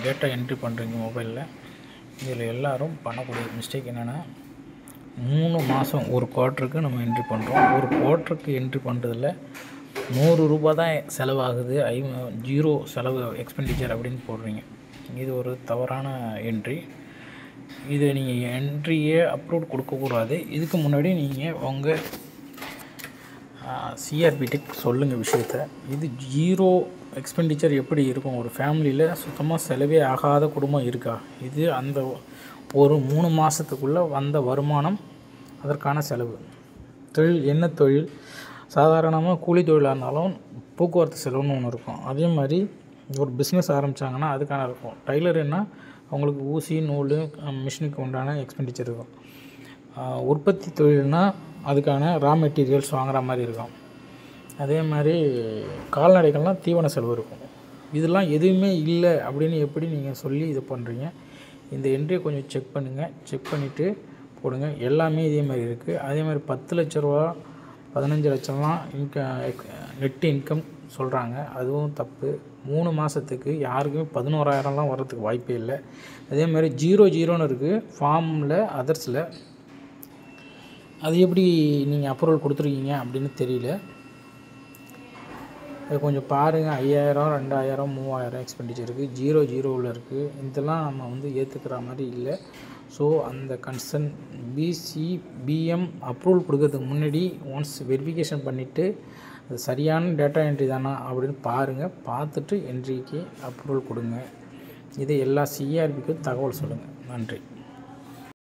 Data entry பண்ணுறீங்க மொபைலில், இதில் எல்லோரும் பண்ணக்கூடிய மிஸ்டேக் என்னென்னா, 3 மாதம் ஒரு குவார்ட்டருக்கு நம்ம என்ட்ரி பண்ணுறோம். ஒரு குவார்ட்டருக்கு என்ட்ரி பண்ணுறதில் ₹100 தான் செலவாகுது, 0 செலவு எக்ஸ்பெண்டிச்சர் அப்படின்னு போடுறீங்க. இது ஒரு தவறான என்ட்ரி. இதை நீங்கள் என்ட்ரியே அப்ரூவ் கொடுக்கக்கூடாது. இதுக்கு முன்னாடி நீங்கள் உங்கள் சிஆர்பிகிட்ட சொல்லுங்கள் விஷயத்த. இது 0 எக்ஸ்பெண்டிச்சர் எப்படி இருக்கும்? ஒரு ஃபேமிலியில் சுத்தமாக செலவே ஆகாத குடும்பம் இருக்கா? இது அந்த ஒரு 3 மாதத்துக்குள்ளே வந்த வருமானம், அதற்கான செலவு. தொழில் என்ன தொழில்? சாதாரணமாக கூலி தொழிலாக இருந்தாலும் போக்குவரத்து செலவுன்னு ஒன்று இருக்கும். அதே மாதிரி ஒரு பிஸ்னஸ் ஆரம்பித்தாங்கன்னா அதுக்கான இருக்கும். டைலருன்னா அவங்களுக்கு ஊசி, நூல், மிஷினுக்கு உண்டான எக்ஸ்பெண்டிச்சர் இருக்கும். உற்பத்தி தொழில்னால் அதுக்கான ரா மெட்டீரியல்ஸ் வாங்குகிற மாதிரி இருக்கும். அதே மாதிரி கால்நடைகள்லாம் தீவன செலவு இருக்கும். இதெல்லாம் எதுவுமே இல்லை அப்படின்னு எப்படி நீங்கள் சொல்லி இது பண்ணுறீங்க? இந்த என்ட்ரியை கொஞ்சம் செக் பண்ணுங்கள். செக் பண்ணிவிட்டு போடுங்க. எல்லாமே இதே மாதிரி இருக்குது. அதே மாதிரி 10 லட்ச ரூபா 15 லட்சம்லாம் நெட் இன்கம் சொல்கிறாங்க. அதுவும் தப்பு. 3 மாதத்துக்கு யாருக்குமே 11,000லாம் வர்றதுக்கு வாய்ப்பே இல்லை. அதே மாதிரி 0 இருக்குது ஃபார்மில், அதர்ஸில். அது எப்படி நீங்கள் அப்ரூவல் கொடுத்துருக்கீங்க அப்படின்னு தெரியல. அது கொஞ்சம் பாருங்கள். 5,000, 2,000, 3,000 எக்ஸ்பெண்டிச்சர் இருக்குது. 0 இருக்குது. இதெல்லாம் நம்ம ஏற்றுக்கிற மாதிரி இல்லை. ஸோ அந்த கன்சர்ன் பிஎம் அப்ரூவல் கொடுக்கறதுக்கு முன்னாடி ஒன்ஸ் வெரிஃபிகேஷன் பண்ணிவிட்டு அது சரியான டேட்டா என்ட்ரி தானா அப்படின்னு பாருங்கள். பார்த்துட்டு என்ட்ரிக்கு அப்ரூவல் கொடுங்க. இதை எல்லா சிஆர்பிக்கும் தகவல் சொல்லுங்கள். நன்றி.